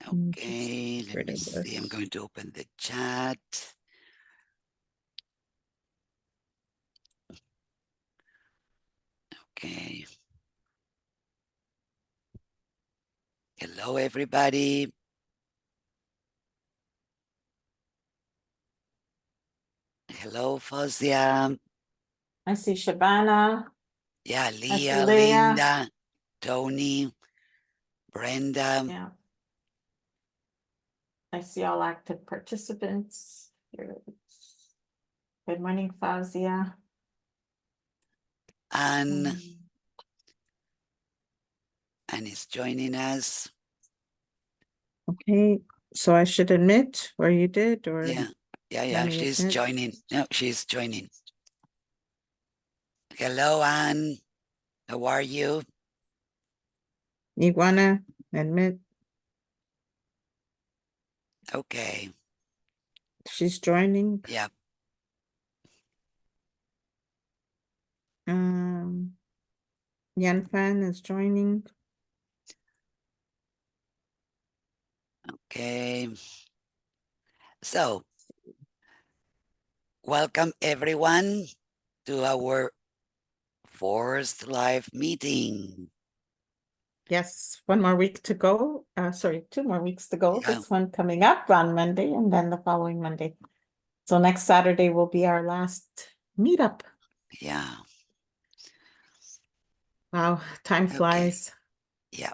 Okay, let rid me of see. I'm this. going to open the chat. Okay. Hello, everybody. Hello, Fozia. I see Shabana. Yeah, I see Leah, Leah. Linda, Tony, Brenda. Yeah. I see all active participants. Here it is. Good morning, Fauzia. Anne is joining us. Okay, so I should admit, or you did, or Yeah, let me she's admit. joining. No, she's joining. Hello, Anne. How are you? You wanna admit Okay. she's joining? Yeah. Yan Fan is joining. Okay. So, welcome everyone to our fourth live meeting. Yes, one more week to go. Sorry, 2 more weeks to go. Yeah. This one coming up on Monday and then the following Monday. So next Saturday will be our last meetup. Yeah. Wow, time Okay. flies. Yeah.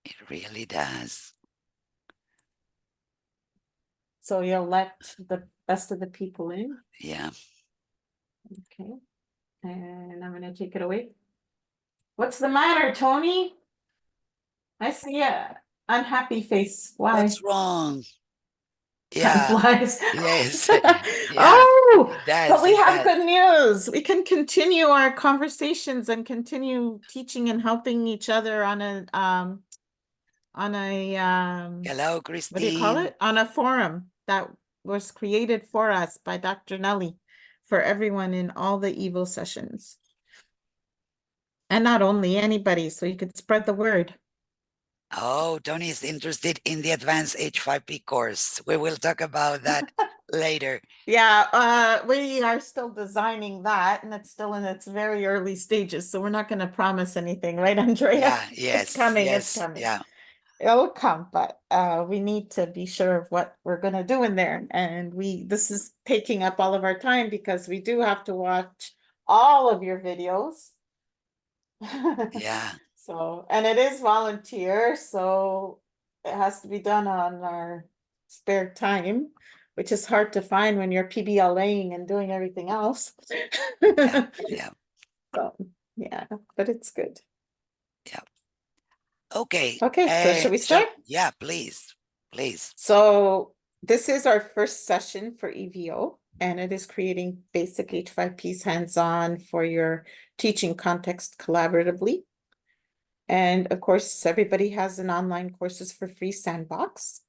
It really does. So you'll let the rest of the people in. Yeah. Okay. And I'm gonna take it away. What's the matter, Tony? I see a unhappy face. Why? What's wrong? Time Yeah. flies. Yes. Yeah. Oh, It does. but we It have does. good news. We can continue our conversations and continue teaching and helping each other on a Hello, what do you call Christine. it? On a forum that was created for us by Dr. Nelly for everyone in all the evil sessions. And not only anybody, so you could spread the word. Oh, Tony is interested in the advanced H5P course. We will talk about that later. Yeah, we are still designing that, and it's still in its very early stages, so we're not going to promise anything, right, Andrea? Yeah, It's yes, coming, it's yes, coming. yeah, It'll come, but we need to be sure of what we're going to do in there. And this is taking up all of our time because we do have to watch all of your videos. yeah, So, and it is volunteer, so it has to be done on our spare time, which is hard to find when you're PBLing and doing everything else. yeah, yeah, So, yeah, but it's good. yeah. Okay. Okay, so should we So start? yeah, please, please. So this is our first session for EVO, and it is creating basic H5Ps hands-on for your teaching context collaboratively. And of course, everybody has an online courses for free sandbox.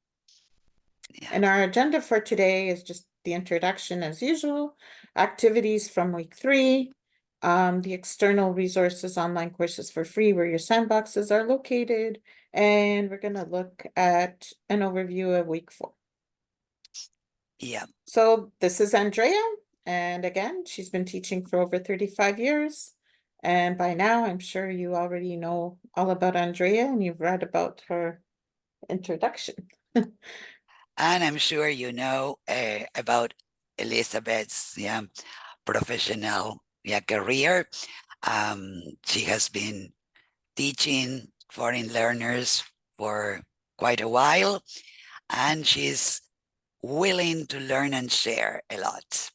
Yeah, And our agenda for today is just the introduction as usual, activities from week 3, the external resources, online courses for free where your sandboxes are located, and we're going to look at an overview of week 4. yeah, So this is Andrea, and again, she's been teaching for over 35 years. And by now, I'm sure you already know all about Andrea and you've read about her introduction. and I'm sure you know about Elizabeth's professional career. She has been teaching foreign learners for quite a while, and she's willing to learn and share a lot.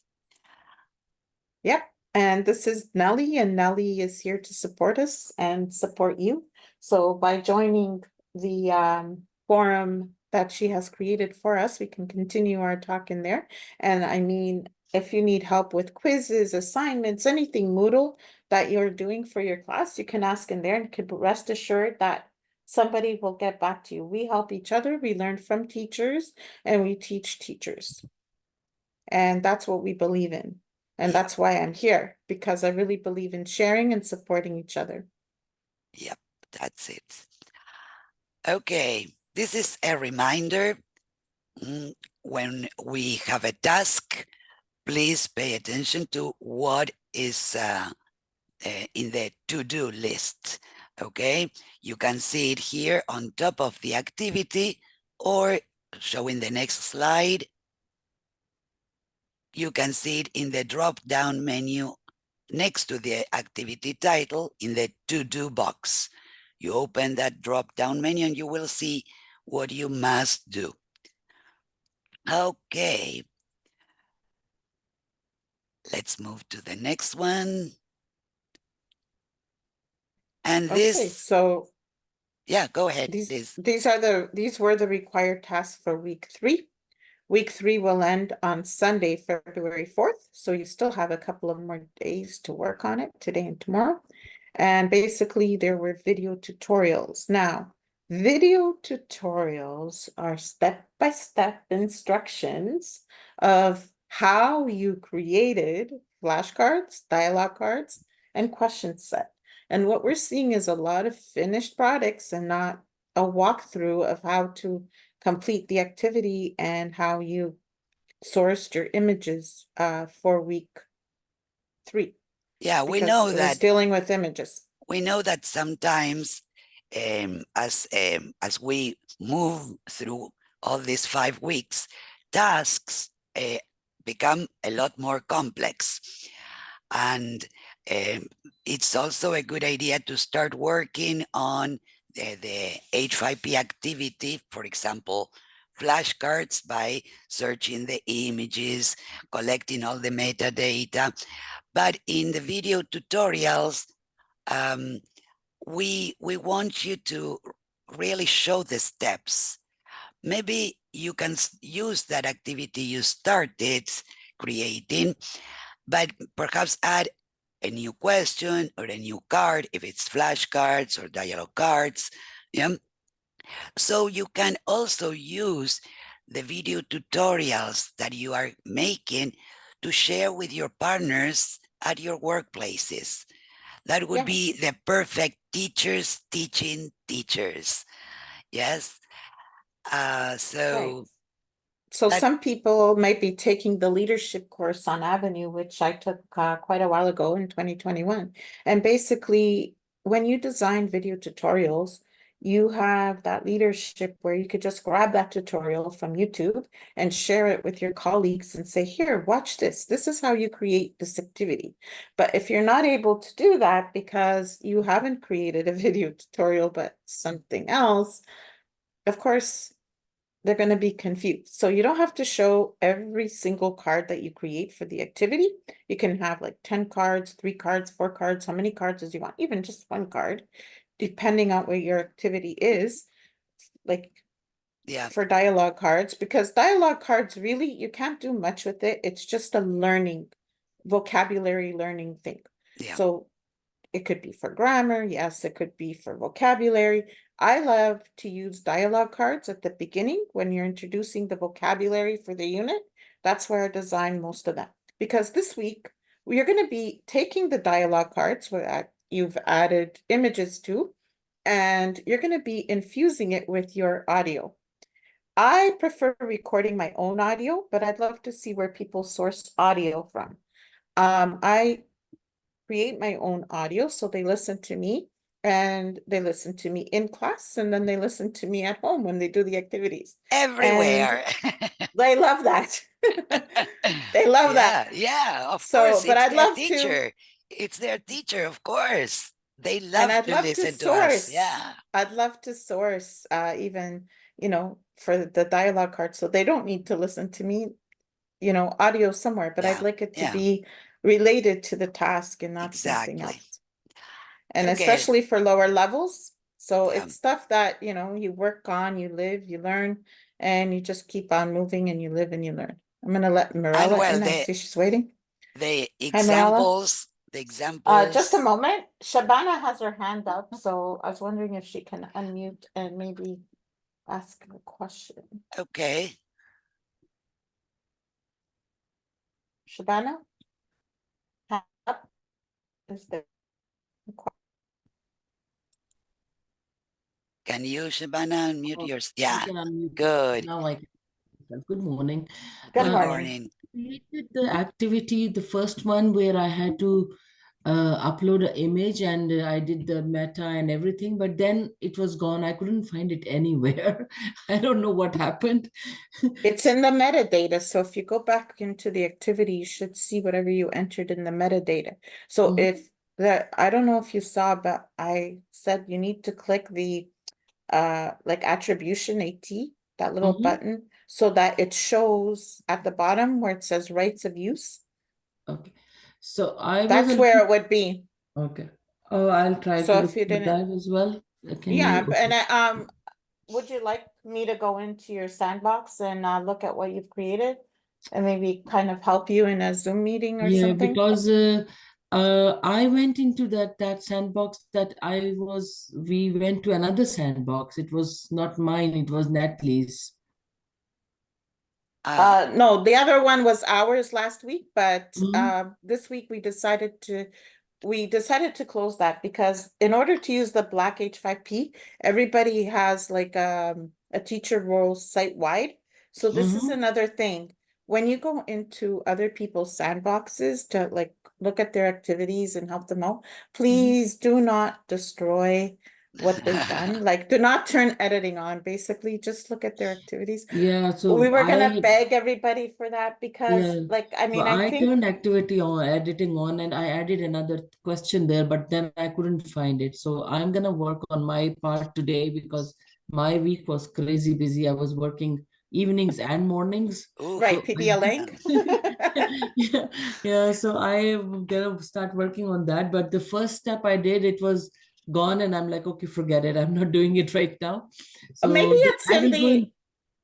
Yep. And this is Nelly, and Nelly is here to support us and support you. So by joining the forum that she has created for us, we can continue our talk in there. And I mean, if you need help with quizzes, assignments, anything Moodle that you're doing for your class, you can ask in there and could rest assured that somebody will get back to you. We help each other, we learn from teachers, and we teach teachers. And that's what we believe in. And that's why I'm here, because I really believe in sharing and supporting each other. Yep, that's it. Okay, This is a reminder. When we have a task, please pay attention to what is in the to-do list. Okay, you can see it here on top of the activity, or showing the next slide. You can see it in the drop-down menu next to the activity title in the to-do box. You open that drop-down menu and you will see what you must do. Okay, let's move to the next one. And Okay, this, so yeah, go ahead. these were the required tasks for week 3. Week 3 will end on Sunday, February 4th. So you still have a couple of more days to work on it, today and tomorrow. And basically there were video tutorials. Now, video tutorials are step-by-step instructions of how you created flashcards, dialogue cards, and question set. And what we're seeing is a lot of finished products and not a walkthrough of how to complete the activity and how you sourced your images for week 3. Yeah, we Because know it was that dealing with images. sometimes as we move through all these 5 weeks, tasks become a lot more complex. And it's also a good idea to start working on the H5P activity, for example, flashcards, by searching the images, collecting all the metadata. But in the video tutorials, we want you to really show the steps. Maybe you can use that activity you started creating, but perhaps add a new question or a new card, if it's flashcards or dialogue cards. Yeah. So you can also use the video tutorials that you are making to share with your partners at your workplaces. That would be Yes. the perfect teachers teaching teachers. Yes. Right. So So that, some people might be taking the leadership course on Avenue, which I took quite a while ago in 2021. And basically, when you design video tutorials, you have that leadership where you could just grab that tutorial from YouTube and share it with your colleagues and say, here, watch this. This is how you create this activity. But if you're not able to do that because you haven't created a video tutorial, but something else, of course, they're going to be confused. So you don't have to show every single card that you create for the activity. You can have like 10 cards, 3 cards, 4 cards, how many cards as you want, even just 1 card, depending on what your activity is, like yeah, for dialogue cards, because dialogue cards really, you can't do much with it. It's just a learning, vocabulary learning thing. yeah. So it could be for grammar. Yes, it could be for vocabulary. I love to use dialogue cards at the beginning when you're introducing the vocabulary for the unit. That's where I design most of them. Because this week, we are going to be taking the dialogue cards where you've added images to, and you're going to be infusing it with your audio. I prefer recording my own audio, but I'd love to see where people source audio from. I create my own audio, so they listen to me and they listen to me in class, and then they listen to me at home when they do the activities. And Everywhere. they love that. They love that. Yeah, yeah, of So, course, but it's I'd their love to, teacher. It's their teacher, of course. They and love to listen to us. Yeah, I'd love to source even, for the dialogue card, so they don't need to listen to me, audio somewhere, but I'd yeah, like it to yeah, be related to the task and not something exactly. else. And Okay, especially for lower levels. So yeah. it's stuff that, you work on, you live, you learn, and you just keep on moving and you live and you learn. I'm gonna let And Mirella well, in. I see she's waiting. the Hi, Mirella. examples, the Just a examples. moment. Shabana has her hand up, so I was wondering if she can unmute and maybe ask a question. Okay, Shabana, hand up. Is there a Can you, Shabana, unmute Oh, yours? I Yeah, can unmute. good. Now I can. Good morning. Good Good morning. morning. Created the activity, the first one where I had to upload an image and I did the meta and everything, but then it was gone. I couldn't find it anywhere. I don't know what happened. It's in the metadata. So if you go back into the activity, you should see whatever you entered in the metadata. So Mhm. if that, I don't know if you saw, but I said you need to click the like attribution AT, that little Mhm. button, so that it shows at the bottom where it says rights of use. Okay. So I was That's a where little, it would be. okay. Oh, I'll try to So look if you at didn't, that as well. Can yeah, you? and would you like me to go into your sandbox and look at what you've created and maybe kind of help you in a Zoom meeting or Yeah, something? because I went into that sandbox that we went to another sandbox. It was not mine, it was Natalie's. No, the other one was ours last week, but Mhm. this week we decided to close that because in order to use the Black H5P, everybody has like a teacher role site-wide. So this is Mhm. another thing. When you go into other people's sandboxes to like look at their activities and help them out, please do not destroy what they've done. Like, do not turn editing on. Basically, just look at their activities. Yeah, We so were gonna beg everybody for that because, yeah, like, I so mean, I I think turned activity on, editing on, and I added another question there, but then I couldn't find it. So I'm gonna work on my part today because my week was crazy busy. I was working evenings and mornings. Oof. right, So I PBL Yeah. link. yeah, yeah, so I'm gonna start working on that. But the first step I did, it was gone, and I'm like, okay, forget it. I'm not doing it right now. Maybe So it's I in will go in.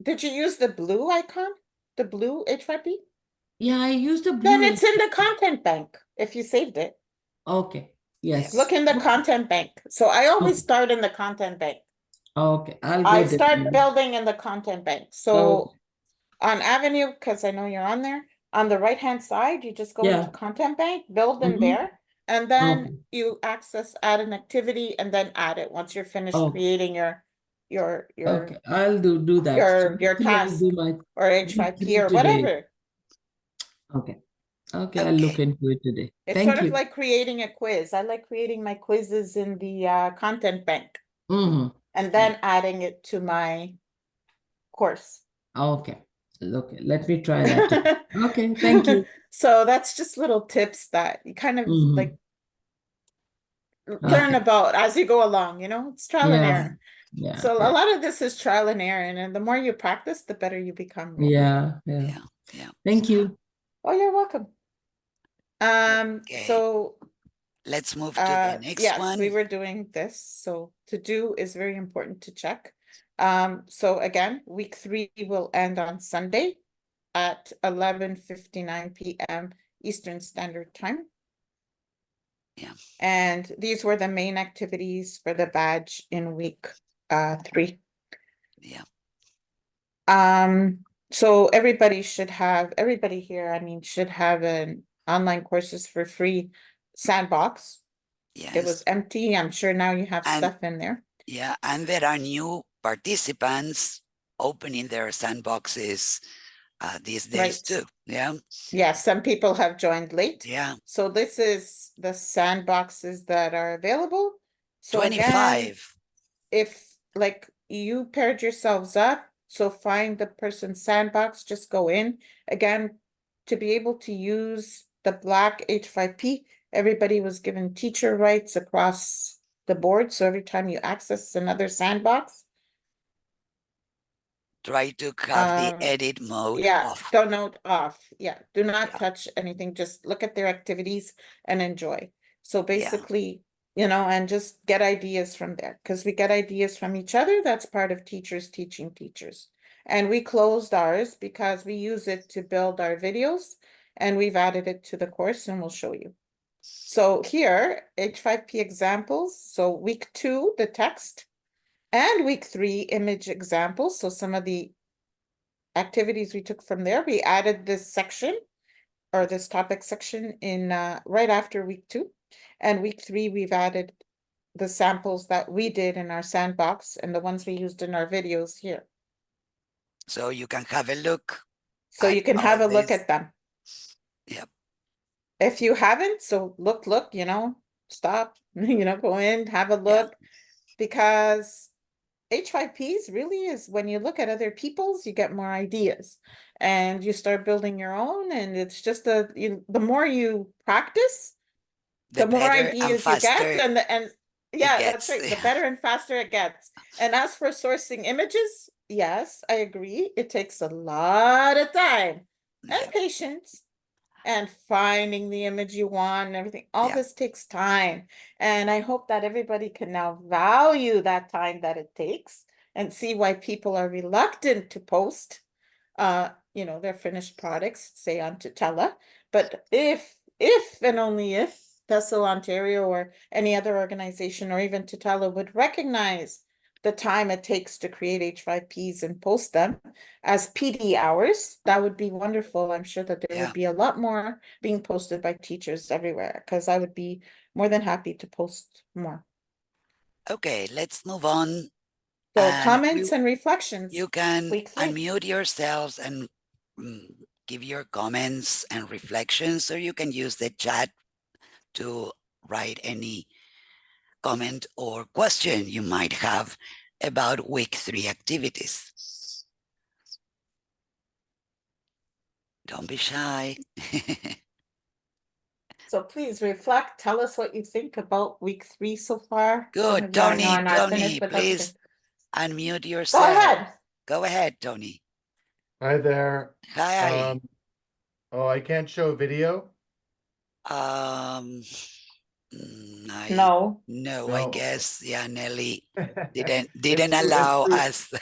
did you use the blue icon? The blue H5P? Yeah, I used the Then blue it's in the content bank if you saved it. Okay. Yeah. Look Yes. in the Okay. content bank. So I always Okay. start in the content bank. Okay. I'll go I there start then. building in the content bank. Okay. So on Avenue, because I know you're on there, on the right-hand side, you just go into Yeah. content bank, build in Mm-hmm. there, and then Okay. you access add an activity and then add it once you're finished Oh, creating your okay. I'll do that. So your basically I'll do task my or week H5P three or today. whatever. Okay. Okay, I'll look Okay. into it today. It's sort Thank of you. like creating a quiz. I like creating my quizzes in the content bank Mm-hmm. and Mm. then adding it to my course. Okay. Okay. Let me try that today. Okay. Thank you. So that's just little tips that you kind of Mm-hmm. like learn Okay. about as you go along, it's trial and Yeah. error. Yeah. So a Yeah. lot of this is trial and error, and the more you practice, the better you become, really. Yeah. Yeah. Yeah. Yeah. Thank you. Oh, you're welcome. Okay. So Let's move to the next yes, we one. were doing this. So to do is very important to check. So again, week 3 will end on Sunday at 11:59 p.m. Eastern Standard Time. Yeah. And these were the main activities for the badge in week 3. Yeah. So everybody here, I mean, should have an online courses for free sandbox. It was Yes. empty. I'm sure now you have And stuff in there. yeah, and there are new participants opening their sandboxes these days Right. too. Yeah. Yeah, some people have joined late. Yeah. So this is the sandboxes that are available. So again, 25. if like you paired yourselves up, so find the person's sandbox, just go in. Again, to be able to use the Black H5P, everybody was given teacher rights across the board. So every time you access another sandbox, Try to have the um, edit mode yeah, off. don't note off. Yeah, do not Yeah. touch anything. Just look at their activities and enjoy. So Yeah. basically, and just get ideas from there because we get ideas from each other. That's part of teachers teaching teachers. And we closed ours because we use it to build our videos and we've added it to the course and we'll show you. So here, H5P examples. So week 2, the text, and week 3, image examples. So some of the activities we took from there, we added this section or this topic section in right after week 2. And week 3, we've added the samples that we did in our sandbox and the ones we used in our videos here. So you can have a look. So at you can all have a look this. at them. Yep. If you haven't, so look, stop, go in, have a look, because H5Ps really is when you look at other people's, you get more ideas and you start building your own. And it's just the more you practice, The the more better and ideas you get. faster And it yeah, that's gets. right. The better and faster it gets. And as for sourcing images, yes, I agree. It takes a lot of time and Yeah. patience and finding the image you want and everything. All Yeah. this takes time. And I hope that everybody can now value that time that it takes and see why people are reluctant to post their finished products, say on Tutela. But if and only if TESOL Ontario or any other organization or even Tutela would recognize the time it takes to create H5Ps and post them as PD hours, that would be wonderful. I'm sure that there Yeah. would be a lot more being posted by teachers everywhere, because I would be more than happy to post more. Okay, let's move on. So And comments and reflections, you can week 3. unmute yourselves and give your comments and reflections, or you can use the chat to write any comment or question you might have about week 3 activities. Don't be shy. So please reflect, tell us what you think about week 3 so far. Some Good, of you I know are not Tony, finished, but that's okay. please unmute Go yourself. ahead. Go ahead, Tony. Hi there. Hi. Oh, I can't show video? No, No. I No. guess, yeah, Nelly It's didn't too, allow us.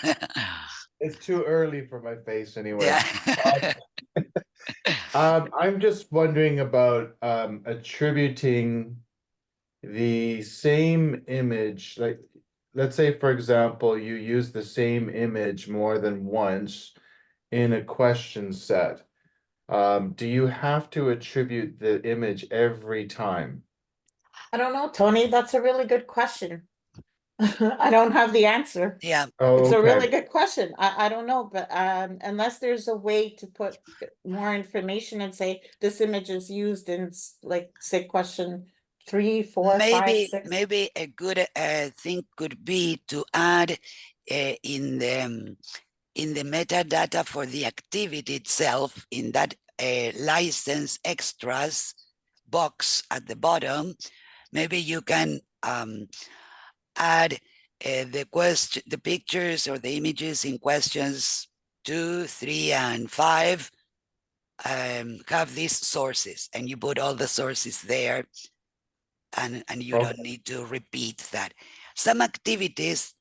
it's too early for my face anyway. Yeah. I'm just wondering about attributing the same image, like let's say for example, you use the same image more than once in a question set. Do you have to attribute the image every time? I don't know, Tony. That's a really good question. I don't have the answer. Yeah, Oh, It's a really okay. good question. I don't know, but unless there's a way to put more information and say this image is used in like say question 3, 4, 5, 6. maybe a good thing could be to add in the metadata for the activity itself, in that license extras box at the bottom. Maybe you can add the pictures or the images in questions 2, 3, and 5 have these sources, and you put all the sources there, and you Okay. don't need to repeat that. Some activities,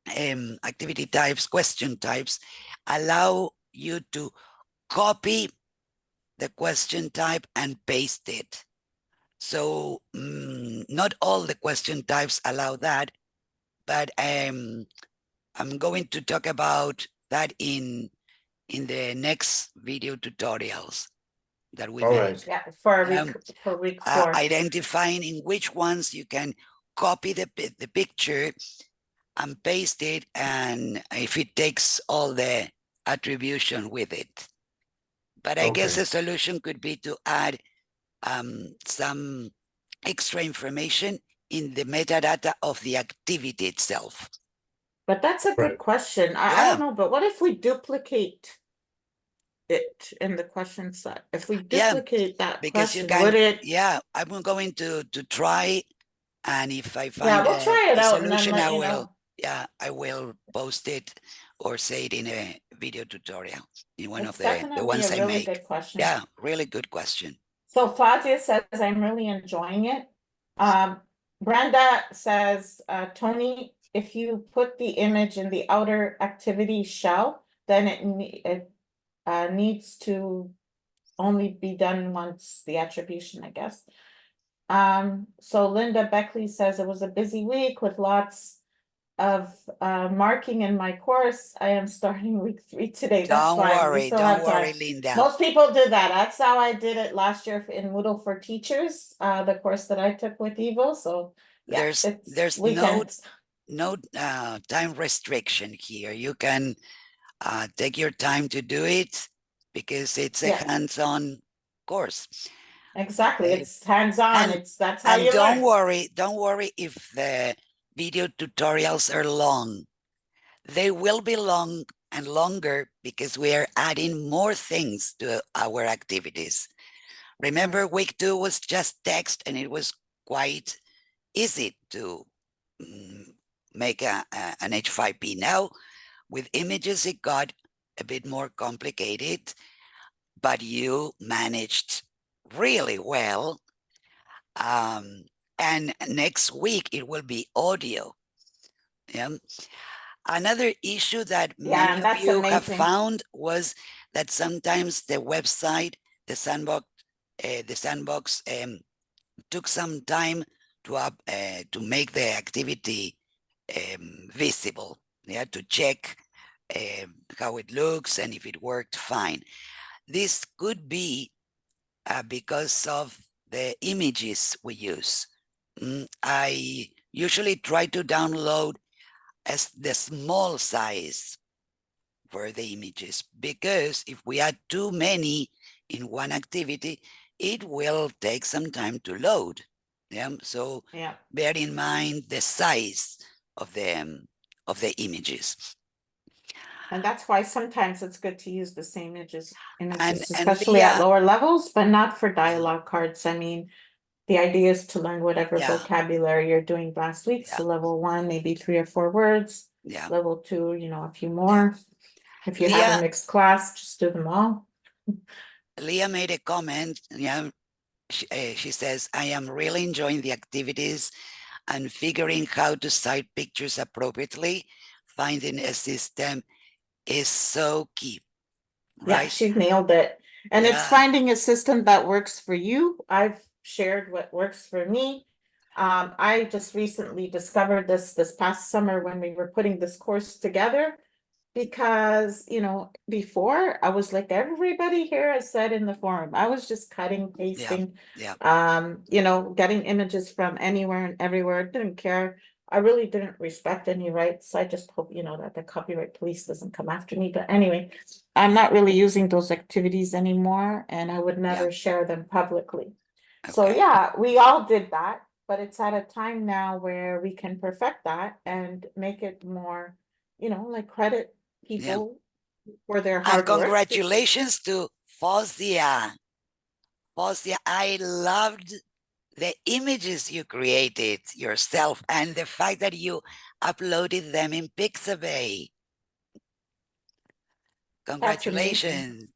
activity types, question types, allow you to copy the question type and paste it. So not all the question types allow that, but I'm going to talk about that in the next video tutorials that we All make. right. Yeah, for week 4. Identifying in which ones you can copy the picture and paste it, and if it takes all the attribution with it. But I guess Okay. the solution could be to add some extra information in the metadata of the activity itself. But that's a good Right. question. I Yeah. don't know, but what if we duplicate it in the question set? If we Yeah, duplicate that because you question, can, would it? yeah, I'm going to try, and if I Yeah, find we'll try it a out and then solution, let I you will, know. yeah, I will post it or say it in a video tutorial in one It's of the definitely ones a I really make. good question. Yeah, really good question. So Fazia says, I'm really enjoying it. Brenda says, Tony, if you put the image in the outer activity shell, then it needs to only be done once, the attribution, I guess. So Linda Beckley says it was a busy week with lots of marking in my course. I am starting week 3 today. That's fine. We still Don't have worry, time. Linda. Most people do that. That's how I did it last year in Moodle for Teachers, the course that I took with Evo. So Yeah, there's it's there's weekends. no time restriction here. You can take your time to do it because it's a Yeah, hands-on course. exactly. Okay. It's hands-on. And That's how you don't learn. worry if the video tutorials are long. They will be long and longer because we are adding more things to our activities. Remember, week 2 was just text and it was quite easy to make an H5P. Now, with images, it got a bit more complicated, but you managed really well. And next week, it will be audio. Yeah. Another issue that Yeah, many and of that's you have amazing. found was that sometimes the website, the sandbox took some time to make the activity visible. Yeah, to check how it looks and if it worked fine. This could be because of the images we use. I usually try to download as the small size for the images, because if we add too many in one activity, it will take some time to load. Yeah, so Yeah. bear in mind the size of the images. And that's why sometimes it's good to use the same images, And especially at Leah, lower levels, but not for dialogue cards. I mean, the idea is to learn whatever yeah, vocabulary you're doing last week. yeah, So level 1, maybe 3 or 4 words. yeah, Level 2, a few more. If you have a Leah, mixed class, just do them all. Leah made a comment. Yeah, she says, I am really enjoying the activities and figuring how to cite pictures appropriately. Finding a system is so key, Yeah, right? she nailed it. And it's Yeah, finding a system that works for you. I've shared what works for me. I just recently discovered this past summer when we were putting this course together, because before I was like everybody here has said in the forum, I was just cutting, yeah, pasting, yeah, getting images from anywhere and everywhere. Didn't care. I really didn't respect any rights. I just hope that the copyright police doesn't come after me. But anyway, I'm not really using those activities anymore, and I would yeah. never share them publicly. So Okay. yeah, we all did that, but it's at a time now where we can perfect that and make it more, like credit Yeah. people for their And hard work. congratulations to Fozia. Fozia, I loved the images you created yourself and the fact that you uploaded them in Pixabay. That's amazing. Congratulations.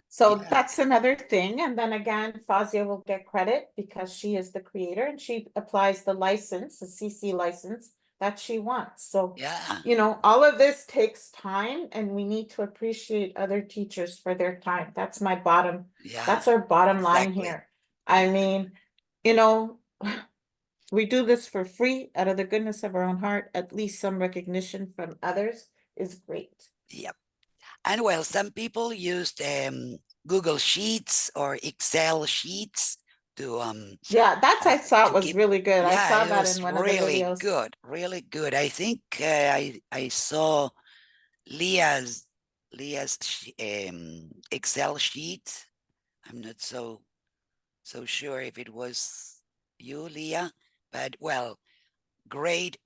So Yeah, that's another thing. And then again, Fazia will get credit because she is the creator and she applies the license, the CC license that she wants. So, yeah, all of this takes time, and we need to appreciate other teachers for their time. That's yeah, that's our bottom line exactly. here. I mean, you know, we do this for free out of the goodness of our own heart. At least some recognition from others is great. Yep. And well, some people used Google Sheets or Excel sheets to Yeah, that's I thought was keep. really good. I Yeah, saw it that was in one of the really videos. good, really good. I think I saw Leah's Excel sheet. I'm not so sure if it was you, Leah, but well, great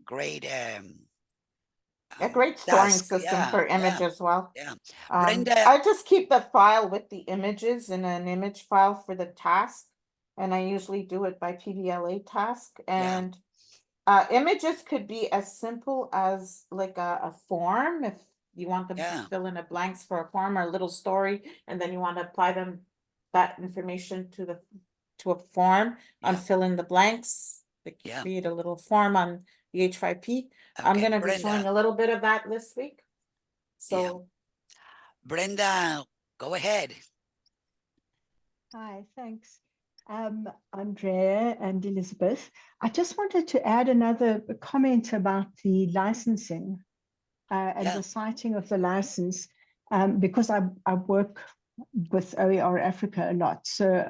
A great storing task. system Yeah, for image yeah, as well. yeah. Brenda, I just keep the file with the images in an image file for the task, and I usually do it by PBLA task. yeah, And images could be as simple as like a form, if you want them to yeah, fill in a blanks for a form or a little story, and then you want to apply that information to a form and yeah, fill in the blanks. Like yeah. create a little form on the H5P. I'm Okay, gonna be showing Brenda, a little bit of that this week. yeah, So Brenda, go ahead. Hi, thanks. Andrea and Elizabeth. I just wanted to add another comment about the licensing and Yeah, the citing of the license, because I work with OER Africa a lot. So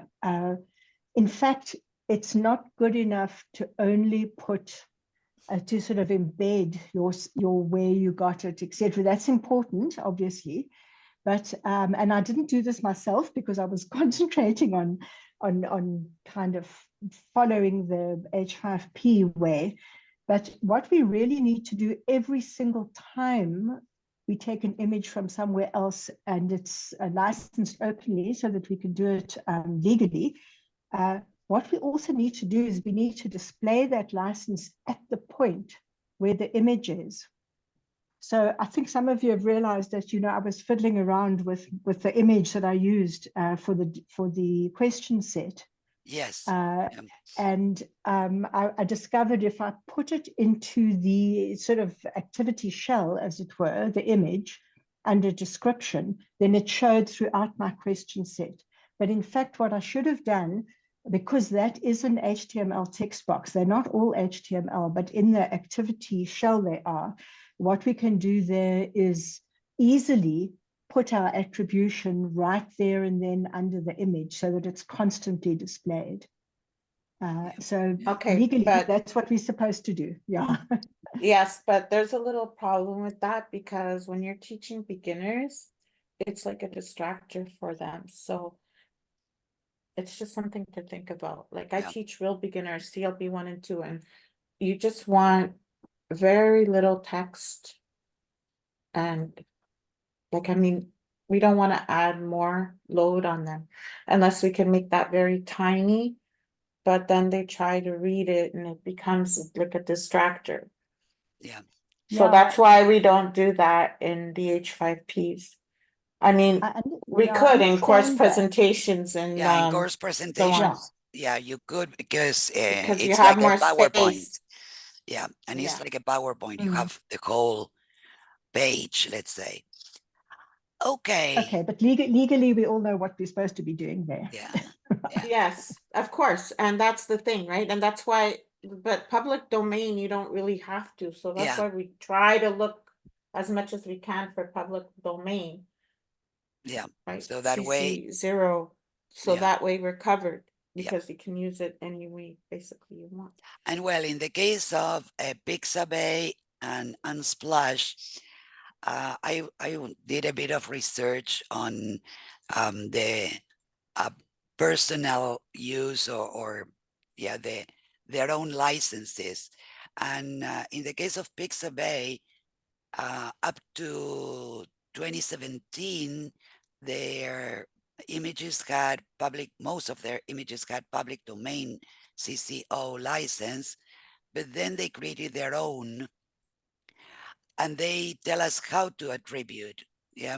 in fact, it's not good enough to only put to sort of embed your where you got it, etc. That's important, obviously, but and I didn't do this myself because I was concentrating on kind of following the H5P way. But what we really need to do every single time we take an image from somewhere else and it's licensed openly so that we can do it legally, what we also need to do is we need to display that license at the point where the image is. So I think some of you have realized that, you know, I was fiddling around with the image that I used for the question set. Yes. And I discovered if I put it into the sort of activity shell, as it were, the image under description, then it showed throughout my question set. But in fact, what I should have done, because that is an HTML text box, they're not all HTML, but in the activity shell they are, what we can do there is easily put our attribution right there and then under the image so that it's constantly displayed. So Okay, legally, but that's what we're supposed to do. Yeah. yes, but there's a little problem with that because when you're teaching beginners, it's like a distractor for them. So it's just something to think about. Like I Yeah. teach real beginners, CLB 1 and 2, and you just want very little text. And like, I mean, we don't want to add more load on them unless we can make that very tiny. But then they try to read it and it becomes like a distractor. Yeah. So Yeah, that's why we don't do that in the H5Ps. I mean, we I could in course understand that. presentations and Yeah. In course so on, presentations, yeah, you could, because because you it's have like a more PowerPoint. space. Yeah. And it's Yeah. like a PowerPoint. You Mhm. have the whole page, let's say. Okay. Okay, but legally, we all know what we're supposed to be doing there. Yeah. Yeah. Yes, of course, and that's the thing, right? And that's why, but public domain, you don't really have to, so that's Yeah. why we try to look as much as we can for public domain, Yeah. right? So that way, CC 0, so yeah. that way we're covered, Yeah. because you can use it any way, basically, you want. And well, in the case of Pixabay and Unsplash, I did a bit of research on the personal use or yeah, their own licenses. And in the case of Pixabay, up to 2017, their images had most of their images had public domain CC0 license, but then they created their own and they tell us how to attribute. Yeah.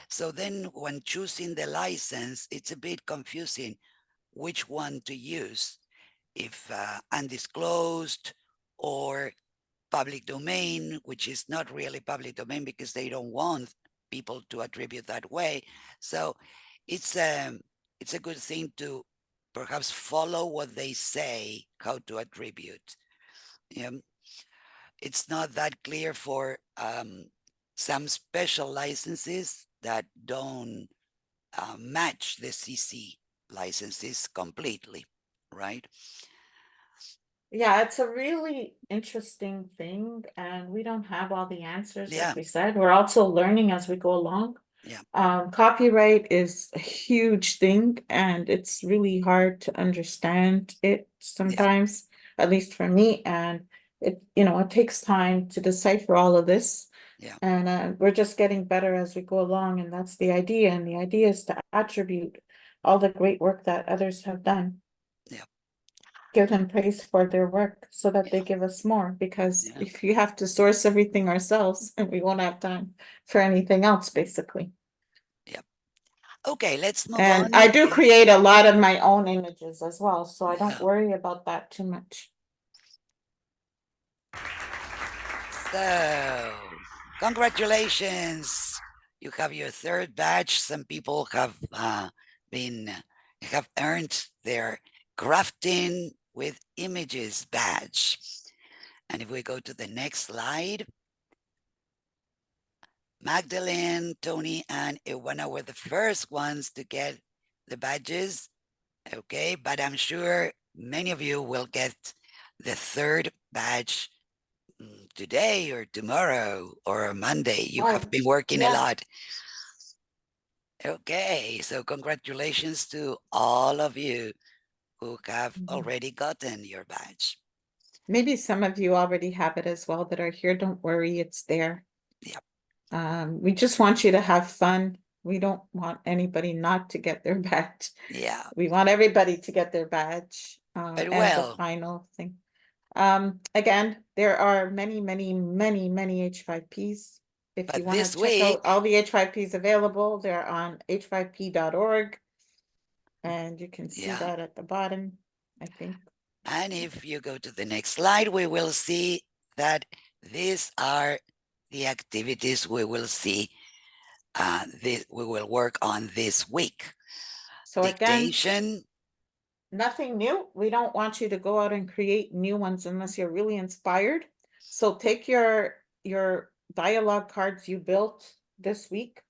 So then when choosing the license, it's a bit confusing which one to use, if undisclosed or public domain, which is not really public domain because they don't want people to attribute that way. So it's a good thing to perhaps follow what they say how to attribute. Yeah. It's not that clear for some special licenses that don't match the CC licenses completely, right? Yeah, it's a really interesting thing, and we don't have all the answers, Yeah. like we said. We're also learning as we go along. Yeah. Copyright is a huge thing, and it's really hard to understand it sometimes, at least for me. And it, you know, it takes time to decipher all of this. Yeah. And we're just getting better as we go along, and that's the idea. And the idea is to attribute all the great work that others have done. Yeah. Give them praise for their work so that they Yeah. give us more, because Yeah. if you have to source everything ourselves, we won't have time for anything else, basically. Okay, let's move And on. I do create a lot of my own images as well, so I don't Yeah. worry about that too much. So, congratulations. You have your third badge. Some people have have earned their crafting with images badge. And if we go to the next slide, Magdalene, Tony, and Iwana were the first ones to get the badges. Okay, but I'm sure many of you will get the third badge today or tomorrow or Monday. You have Oh, been working a yeah. lot. Okay, so congratulations to all of you who have Mhm. already gotten your badge. Maybe some of you already have it as well that are here. Don't worry, it's there. Yep. We just want you to have fun. We don't want anybody not to get their badge. Yeah, We want everybody to get their badge. but And the well, final thing. Again, there are many, many, many, many H5Ps. If you but want to this check out week, all the H5Ps available, they're on h5p.org. And you can see yeah, that at the bottom, I think. and if you go to the next slide, we will see that these are the activities we will see, we will work on this week. So again, Dictation, nothing new. We don't want you to go out and create new ones unless you're really inspired. So take your dialogue cards you built this week,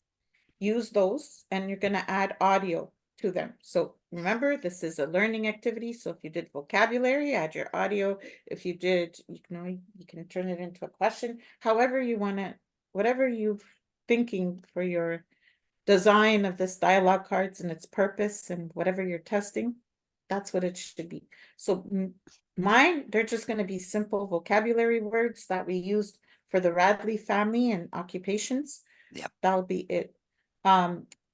use those, and you're gonna add audio to them. So remember, this is a learning activity. So if you did vocabulary, add your audio. If you did, you can turn it into a question. However you want to, whatever you're thinking for your design of this dialogue cards and its purpose and whatever you're testing, that's what it should be. So mine, they're just going to be simple vocabulary words that we used for the Radley family and occupations. Yep. That'll be it.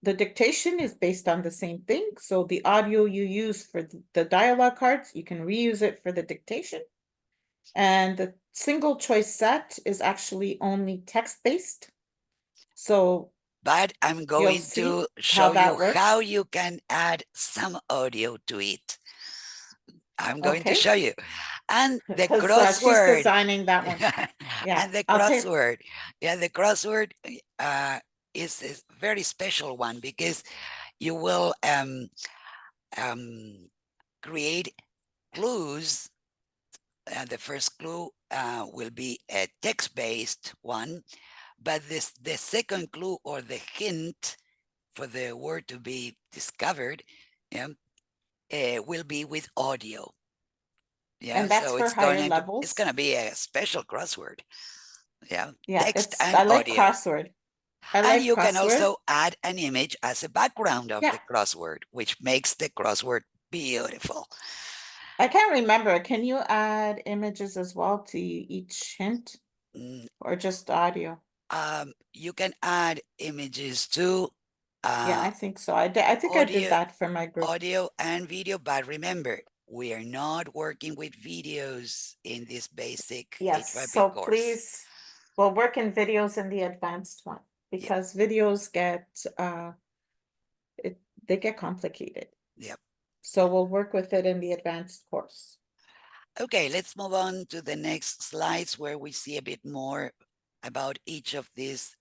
The dictation is based on the same thing. So the audio you use for the dialogue cards, you can reuse it for the dictation. And the single choice set is actually only text-based. So but I'm you'll going see to how show that you works. how you can add some audio to it. I'm going to Okay. show you. And the Because she's crossword. designing that one. Yeah, And the I'll take. crossword. Yeah, the crossword is a very special one because you will create clues. The first clue will be a text-based one, but the second clue or the hint for the word to be discovered, yeah, will be with audio. Yeah, And that's so for it's higher going levels. to be a special crossword. Yeah, Yeah, text and I like audio. crossword. I And like you can crossword. also add an image as a background of Yeah. the crossword, which makes the crossword beautiful. I can't remember. Can you add images as well to each hint Mm, or just audio? you can add images too. Yeah, I think so. I think I did Audio, that for my group. audio and video, but remember, we are not working with videos in this basic Yes, H5P so course. please, we'll work in videos in the advanced one Yep. because videos get they get complicated. Yep. So we'll work with it in the advanced course. Okay, let's move on to the next slides where we see a bit more about each of these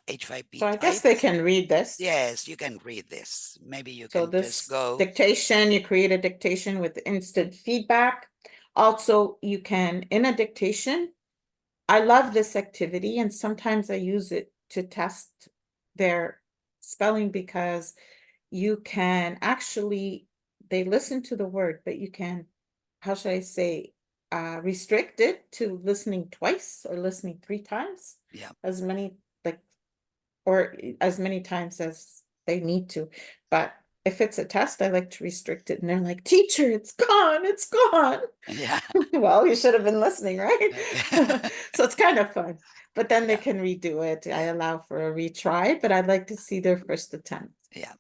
H5P So I guess types. they can read this. Yes, you can read this. Maybe you So can just this go. dictation, you create a dictation with instant feedback. Also, you can, in a dictation, I love this activity and sometimes I use it to test their spelling because you can actually, they listen to the word, but you can, how should I say, restrict it to listening twice or listening 3 times. Yeah. As many, like, or as many times as they need to. But if it's a test, I like to restrict it. And they're like, teacher, it's gone, it's gone. Yeah. Well, you should have been listening, right? So it's kind of fun. But then they Yeah. can redo it. I allow for a retry, but I'd like to see their first attempt. Yeah.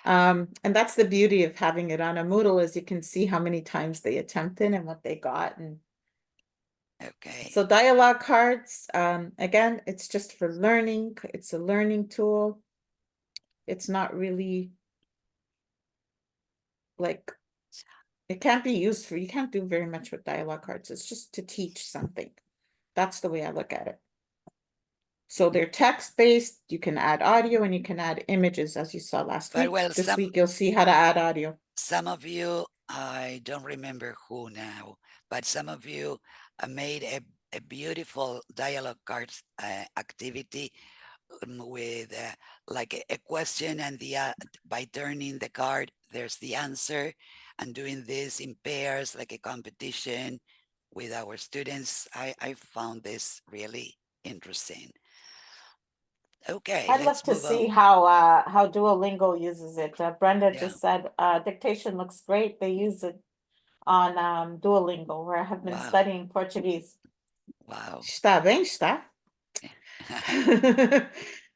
And that's the beauty of having it on a Moodle is you can see how many times they attempted and what they got. And Okay. so dialogue cards, again, it's just for learning. It's a learning tool. It's not really like, it can't be used for, you can't do very much with dialogue cards. It's just to teach something. That's the way I look at it. So they're text-based, you can add audio and you can add images as you saw last But week. well, This week you'll see how to add audio. some of you, I don't remember who now, but some of you made a beautiful dialogue cards activity with like a question and the by turning the card, there's the answer. and doing this in pairs, like a competition with our students. I found this really interesting. Okay, I'd love let's to move see on. how Duolingo uses it. Brenda Yeah, just said dictation looks great. They use it on Duolingo, where I have been wow, studying Portuguese. wow. Está bem, está.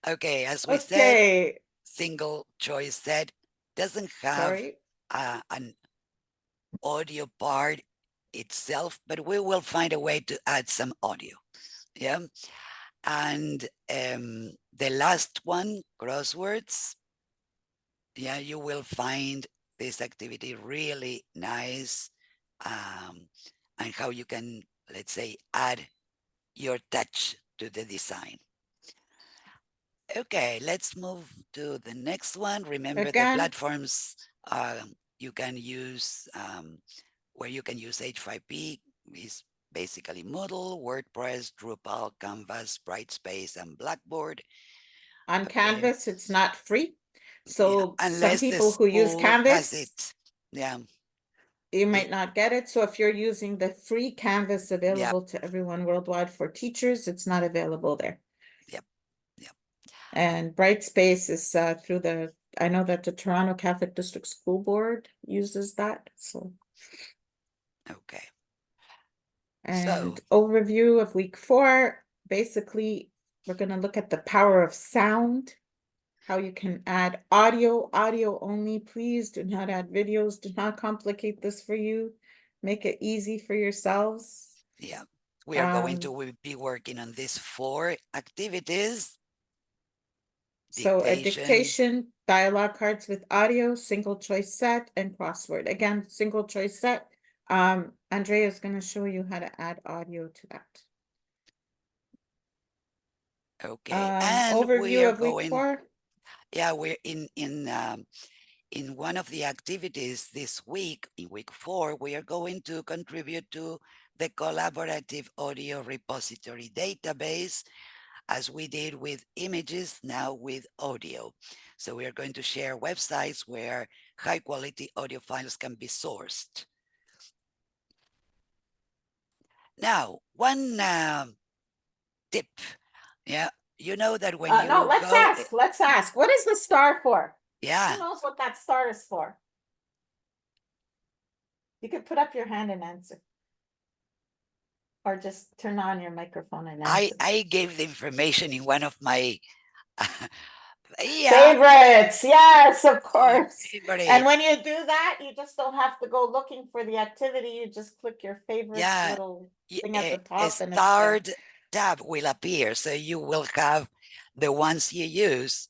Okay, as we said, Okay, single choice set doesn't have sorry. an audio part itself, but we will find a way to add some audio. Yeah. And the last one, crosswords. Yeah, you will find this activity really nice, and how you can, let's say, add your touch to the design. Okay, let's move to the next one. Remember the Again, platforms you can use, where you can use H5P is basically Moodle, WordPress, Drupal, Canvas, Brightspace, and Blackboard. on Okay, Canvas, it's not free. yeah, So some unless the people who use school has Canvas, it. Yeah, you the, might not get it. So if you're using the free Canvas yeah, available to everyone worldwide for teachers, it's not available there. yep, yep. And Brightspace is through I know that the Toronto Catholic District School Board uses that, so. Okay, so And overview of week 4, basically, we're gonna look at the power of sound, how you can add audio only. Please do not add videos, do not complicate this for you. Make it easy for yourselves. yeah, we are going Um, to be working on these 4 activities: So a dictation. dictation, dialogue cards with audio, single choice set, and crossword. Again, single choice set. Andrea is going to show you how to add audio to that. Okay, and we Overview are of week going. 4. Yeah, we're in one of the activities this week, in week 4, we are going to contribute to the collaborative audio repository database, as we did with images, now with audio. So we are going to share websites where high quality audio files can be sourced. Now, one tip, yeah, you know that when No, you let's go, ask. Let's ask. What is the star for? yeah, Who knows what that star is for? You could put up your hand and answer. Or just turn on your microphone and answer. I gave the information in one of my, yeah, Favorites, yes, of course. And favorite. when you do that, you just don't have to go looking for the activity. You just click your favorites Yeah, little thing at the a top and it's there. start tab will appear, so you will have the ones you use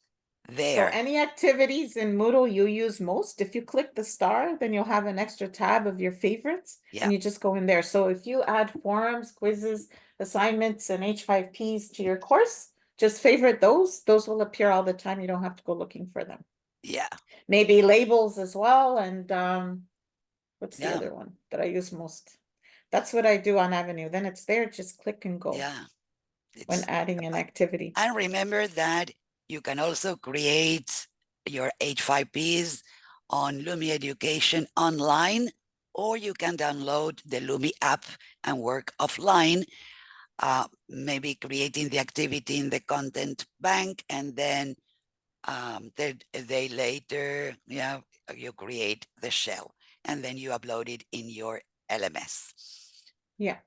So there. any activities in Moodle you use most, if you click the star, then you'll have an extra tab of your favorites Yeah, and you just go in there. So if you add forums, quizzes, assignments, and H5Ps to your course, just favorite those will appear all the time. You don't have to go looking for them. yeah, Maybe labels as well, and what's the yeah, other one that I use most? That's what I do on Avenue. Then it's there, just click and go yeah. when It's adding an activity. and remember that you can also create your H5Ps on Lumi Education online, or you can download the Lumi app and work offline, maybe creating the activity in the content bank, and then a day later, yeah, you create the shell and then you upload it in your LMS. Yeah.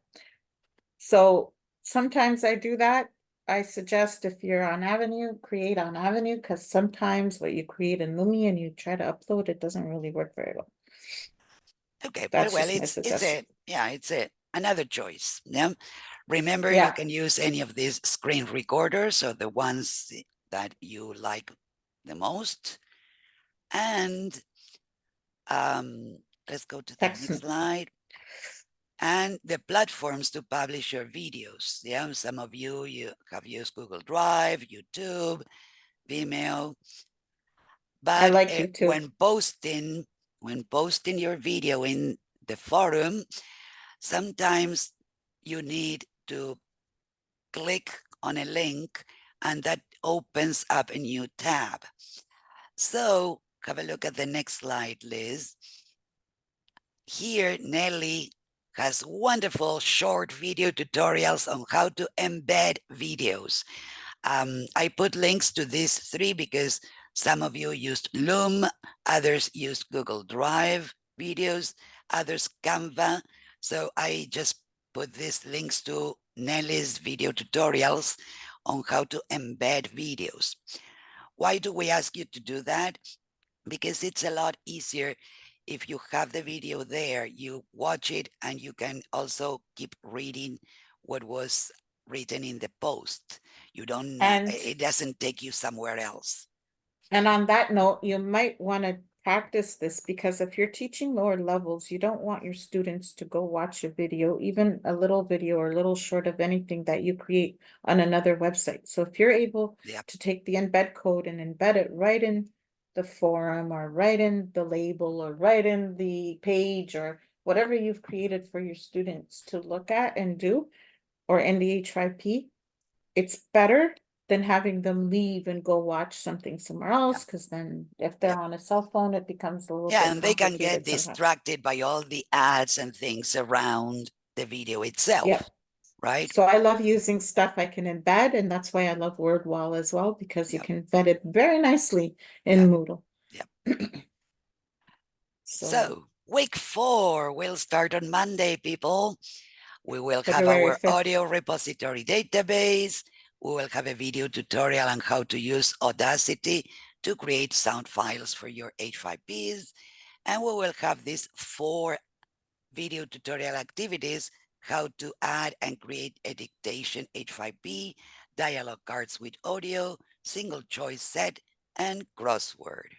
So sometimes I do that. I suggest if you're on Avenue, create on Avenue, because sometimes what you create in Lumi and you try to upload, it doesn't really work very well. Okay, but That's well, just my it's suggestion. a, yeah, it's a another choice. Yeah. Remember, you Yeah. can use any of these screen recorders or the ones that you like the most. And let's go to the Text. next slide. And the platforms to publish your videos. Yeah, some of you have used Google Drive, YouTube, Vimeo, I but like YouTube. when posting your video in the forum, sometimes you need to click on a link and that opens up a new tab. So have a look at the next slide, Liz. here Nelly has wonderful short video tutorials on how to embed videos. I put links to these three because some of you used Loom, others used Google Drive videos, others Canva. So I just put these links to Nelly's video tutorials on how to embed videos. Why do we ask you to do that? Because it's a lot easier if you have the video there, you watch it and you can also keep reading what was written in the post. You don't, And it doesn't take you somewhere else. And on that note, you might want to practice this because if you're teaching lower levels, you don't want your students to go watch a video, even a little video or a little short of anything that you create on another website. So if you're able Yep. to take the embed code and embed it right in the forum or right in the label or right in the page or whatever you've created for your students to look at and do, or in the H5P, it's better than having them leave and go watch something somewhere else, because then if they're Yep. on a cell phone, it becomes a little Yeah, bit and they can get complicated sometimes. distracted by all the ads and things around the video itself, Yep. right? So I love using stuff I can embed, and that's why I love WordWall as well, because you Yep. can embed it very nicely in Yep. Moodle. Yep. So So week 4 will start on Monday, people. We will have February our 5th. audio repository database. We will have a video tutorial on how to use Audacity to create sound files for your H5Ps. And we will have these 4 video tutorial activities: how to add and create a dictation H5P, dialogue cards with audio, single choice set, and crossword.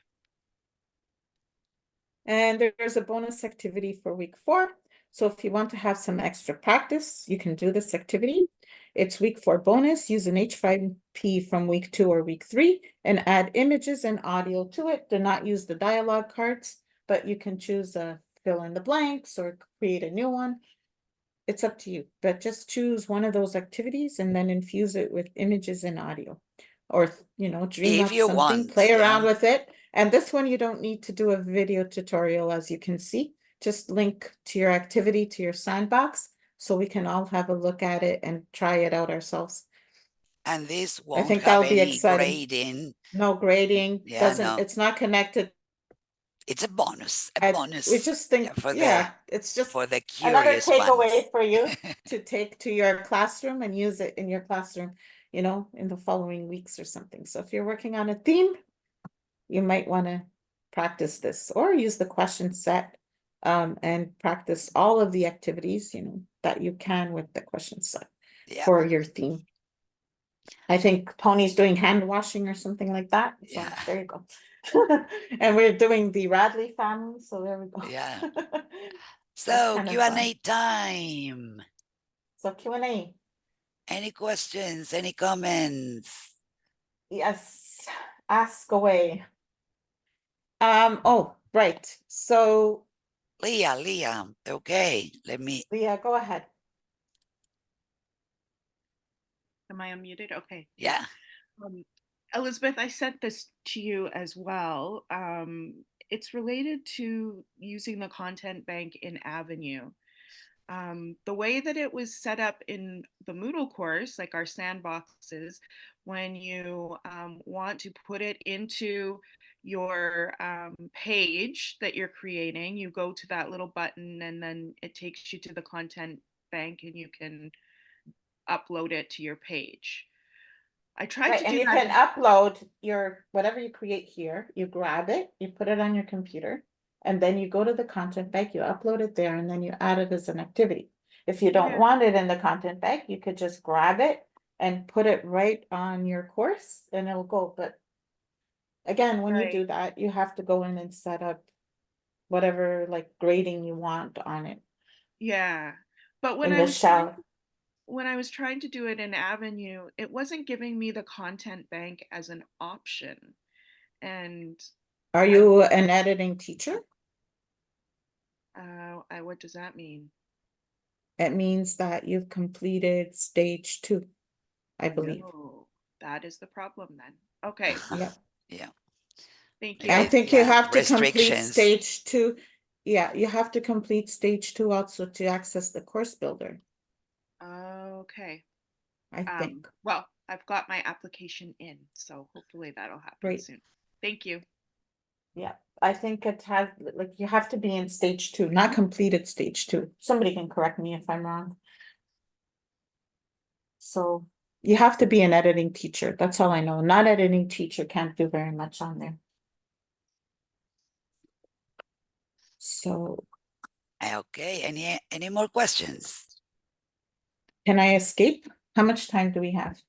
And there's a bonus activity for week 4. So if you want to have some extra practice, you can do this activity. It's week 4 bonus. Use an H5P from week 2 or week 3 and add images and audio to it. Do not use the dialogue cards, but you can choose a fill in the blanks or create a new one. It's up to you, but just choose one of those activities and then infuse it with images and audio. Or, dream If up you something, want, play around yeah. with it. And this one, you don't need to do a video tutorial, as you can see. Just link to your activity to your sandbox so we can all have a look at it and try it out ourselves. And this I won't think have that'll be any exciting. grading. No grading, Yeah, no. it's not connected. It's a bonus, We just think, it's just for the another curious takeaway ones. for you to take to your classroom and use it in your classroom, in the following weeks or something. So if you're working on a theme, you might want to practice this or use the question set and practice all of the activities, that you can with the question set Yeah, for your theme. I think Tony's doing hand washing or something like that. So yeah, there you go. And we're doing the Radley family, so there we go. yeah. That's So kind of fun. Q&A time. So Q&A. Any questions? Any comments? Yes, ask away. Oh, right. So Leah, okay, let me, Leah, go ahead. Am I unmuted? Okay. yeah. Elizabeth, I sent this to you as well. It's related to using the content bank in Avenue. The way that it was set up in the Moodle course, like our sandboxes, when you want to put it into your page that you're creating, you go to that little button and then it takes you to the content bank and you can upload it to your page. I tried Right, to and do you that. can upload your whatever you create here, you grab it, you put it on your computer, and then you go to the content bank, you upload it there, and then you add it as an activity. If you don't Yeah. want it in the content bank, you could just grab it and put it right on your course and it'll go. But again, when you Right. do that, you have to go in and set up whatever like grading you want on it Yeah. But in the shower. when I was trying to do it in Avenue, it wasn't giving me the content bank as an option. And Are you an editing teacher? what does that mean? It means that you've completed stage 2, I believe. No, that is the problem then. Okay, Yeah. Yeah. thank I you. think you have to complete Restrictions. stage 2. Yeah, you have to complete stage 2 also to access the course builder, Okay. I think. Well, I've got my application in, so hopefully that'll happen Great. soon. Thank you. Yeah, I think it has, like, you have to be in stage 2, not completed stage 2. Somebody can correct me if I'm wrong. So you have to be an editing teacher. That's all I know. Not editing teacher can't do very much on there. So Okay, any more questions? can I escape? How much time do we have?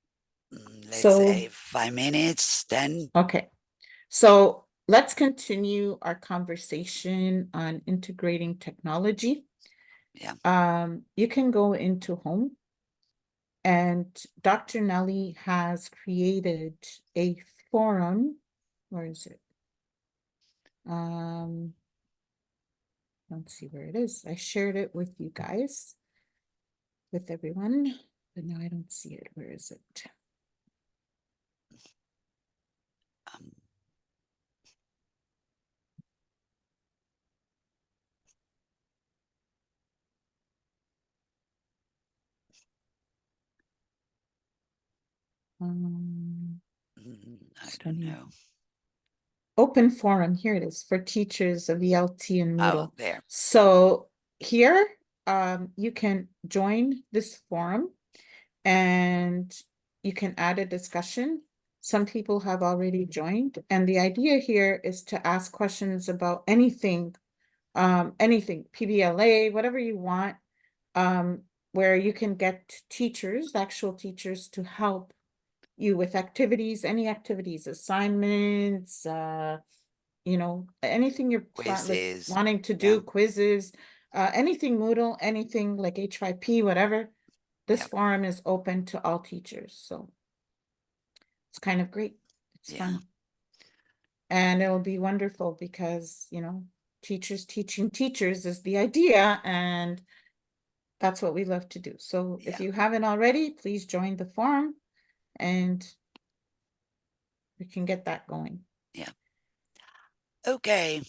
Let's So- say 5 minutes, 10. Okay, so let's continue our conversation on integrating technology. Yeah. You can go into home, and Dr. Nelly has created a forum. Where is it? Let's see where it is. I shared it with you guys, with everyone, but now I don't see it. Where is it? Um, I don't know. Open forum, here it is, for teachers of ELT and Moodle. Oh, there. So here, you can join this forum and you can add a discussion. Some people have already joined, and the idea here is to ask questions about anything, PBLA, whatever you want, where you can get teachers, actual teachers, to help you with activities, any activities, assignments, anything you're Quizzes. wanting to Yeah. do, quizzes, anything Moodle, anything like H5P, whatever. This Yep. forum is open to all teachers, so it's kind of great. It's Yeah. fun. And it'll be wonderful because, teachers teaching teachers is the idea, and that's what we love to do. So if Yeah. you haven't already, please join the forum and we can get that going. Yeah. Okay.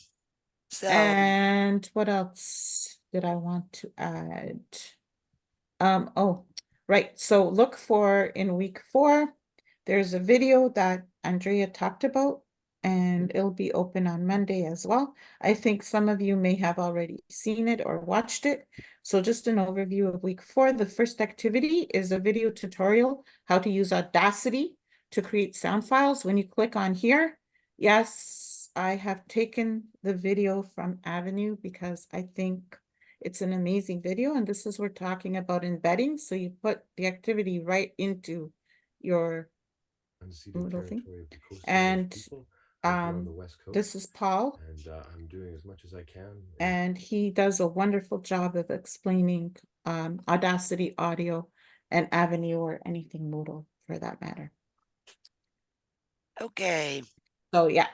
So And what else did I want to add? Oh, right. So look for in week 4, there's a video that Andrea talked about, and it'll be open on Monday as well. I think some of you may have already seen it or watched it. So just an overview of week 4. The first activity is a video tutorial, how to use Audacity to create sound files. When you click on here, yes, I have taken the video from Avenue because I think it's an amazing video, and this is we're talking about embedding. So you put the activity right into your little thing. And this is Paul, and I'm doing as much as I can. and he does a wonderful job of explaining Audacity audio and Avenue, or anything Moodle for that matter. okay. So yeah,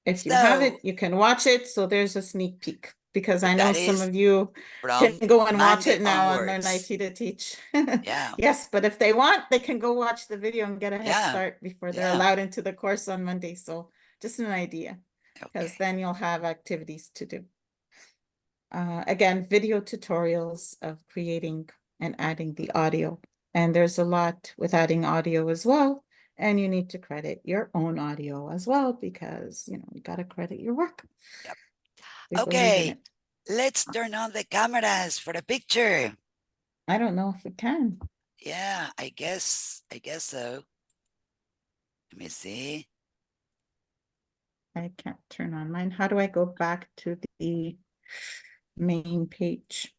if you have it, you can watch it. So there's a sneak peek, because I know That some is of you can from go and watch Monday it now and learn onwards. IT to teach. Yeah. Yes, but if they want, they can go watch the video and get a head Yeah. start before they're Yeah. allowed into the course on Monday. So just an idea, because Okay. then you'll have activities to do. Again, video tutorials of creating and adding the audio. And there's a lot with adding audio as well. And you need to credit your own audio as well, because, you got to credit your work. Yep. We believe in Okay. it. Let's turn on the cameras for the picture. I don't know if we can. Yeah, I guess so. Let me see. I can't turn on mine. How do I go back to the main page?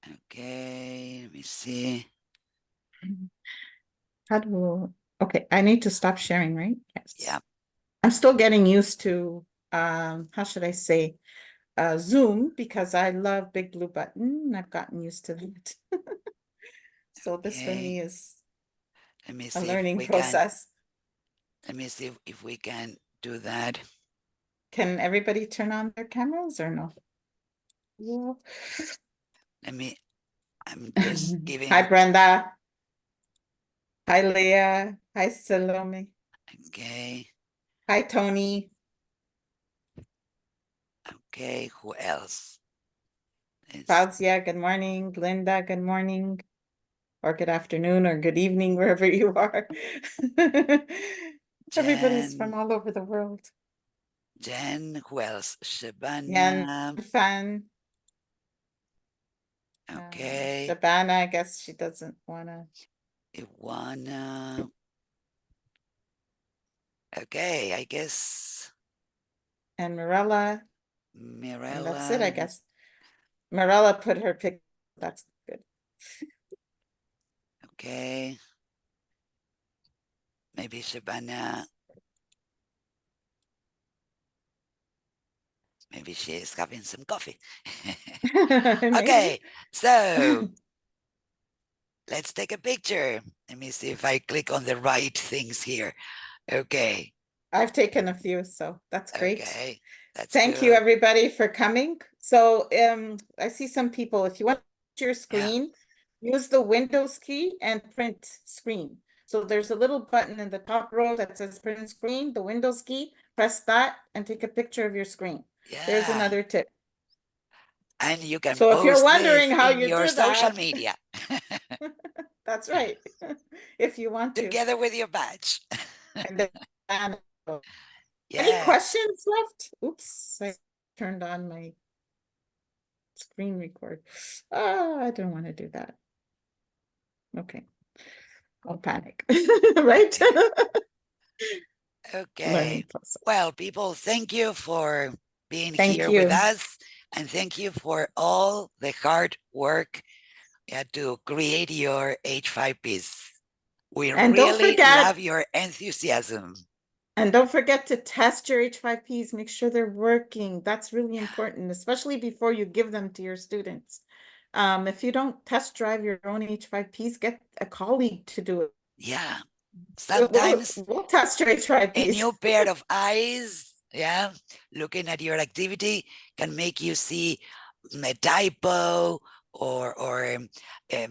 Okay, let me see. Okay, I need to stop sharing, right? Yes. Yeah. I'm still getting used to, how should I say, Zoom, because I love Big Blue Button. I've gotten used to that. So this for me Okay. is Let me a see if learning we process. let me see if we can do that. Can everybody turn on their cameras or no? Yeah. I'm just Hi, giving. Brenda. Hi, Leah. Hi, Salome. Okay. Hi, Tony. Okay, who else? Fausia, good morning. Linda, good morning. Or good afternoon or good evening, wherever you are. Everybody's from Jen, all over the world. Jen, who else? Yan Shabana. Fan. Okay. Shabana, I guess she doesn't wanna. Iwana. Okay, I guess And Mirella, and that's it, I Mirella. guess. Mirella put her pic, that's good. Okay. Maybe Shabana. Maybe she is having some coffee. Maybe. Okay, so let's take a picture. Let me see if I click on the right things here. Okay, I've taken a few, so that's great. okay, that's Thank you, good. everybody, for coming. So I see some people, if you want your screen, use the Windows key and print screen. So there's a little button in the top row that says print screen, the Windows key, press that and take a picture of your screen. There's Yeah, another tip. and you can So if you're post wondering this how in you your do social that, media that's right, if you want to. together with your badge. And then, any Yeah, questions left? Oops, I turned on my screen record. Oh, I don't want to do that. Okay. I'll panic, right? okay. Learning process. Well, people, thank you for being Thank here with you. us. And thank you for all the hard work to create your H5Ps. We And don't really forget, love your enthusiasm. and don't forget to test your H5Ps, make sure they're working. That's really Yeah. important, especially before you give them to your students. If you don't test drive your own H5Ps, get a colleague to do it. Yeah. We'll, Sometimes we'll test your a H5Ps. new pair of eyes, looking at your activity can make you see a typo or a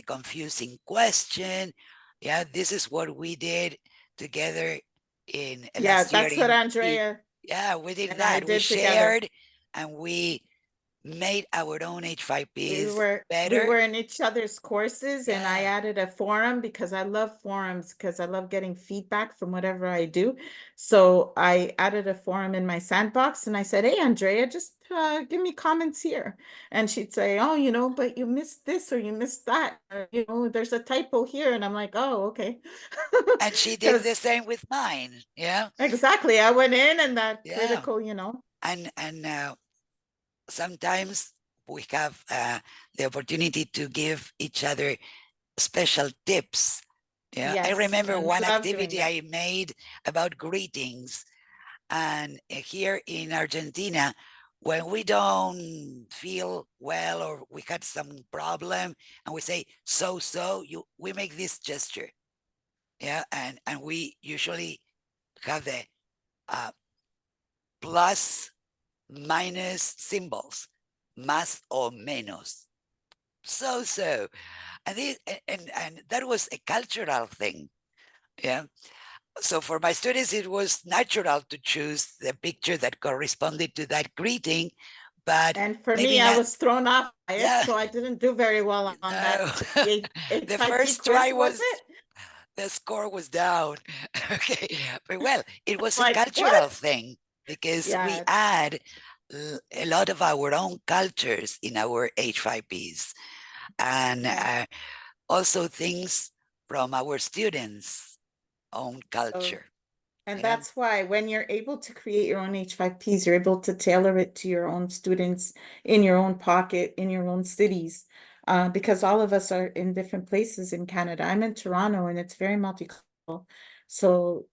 confusing question. Yeah, this is what we did together in Yeah, last year that's what in Andrea yeah, we did and I that. We did together. shared and we made our own H5Ps We better. were in each other's courses, and I Yeah. added a forum because I love forums because I love getting feedback from whatever I do. So I added a forum in my sandbox and I said, "Hey, Andrea, just give me comments here." And she'd say, "Oh, but you missed this or you missed that. Or, there's a typo here." And I'm like, "Oh, okay." And she did the Because same with mine. Yeah. exactly, I went in and that Yeah. critical, And sometimes we have the opportunity to give each other special tips. Yeah, I Yes, remember and we one love doing activity that. I made about greetings. And here in Argentina, when we don't feel well or we had some problem and we say we make this gesture. Yeah, and we usually have the plus minus symbols, más o menos. And this, and that was a cultural thing. Yeah. So for my students, it was natural to choose the picture that corresponded to that greeting, but And for maybe me, I not. was thrown off by it, Yeah. so I didn't do very well on that No. The H5P first quiz, try was was it? the score was down. Okay, but well, it was a Like, cultural what? thing because we Yeah, add a lot of our own cultures in our H5Ps and yeah. also things from our students' own So, culture. and Yeah, that's why when you're able to create your own H5Ps, you're able to tailor it to your own students in your own pocket, in your own cities. Because all of us are in different places in Canada. I'm in Toronto and it's very multicultural. So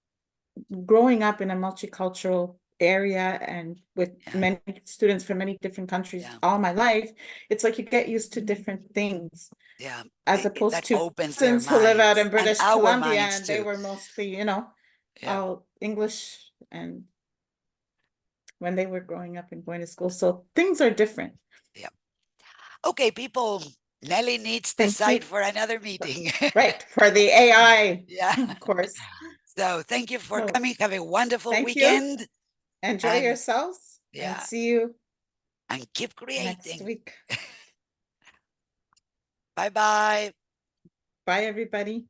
growing up in a multicultural area and with yeah, many students from many different countries yeah, all my life, it's like you get used to different things yeah. as opposed That to opens their persons who live out minds in and British our Columbia minds and they too. were mostly, Yeah, all English and when they were growing up and going to school. So things are different. yeah. Okay, people. Nelly needs the Thank site you. for another meeting. Right, for the AI Yeah. course. So thank you for So coming. Have a wonderful thank you. weekend. Enjoy And yourselves and yeah, see you and keep next creating. week. Bye bye. Bye, everybody.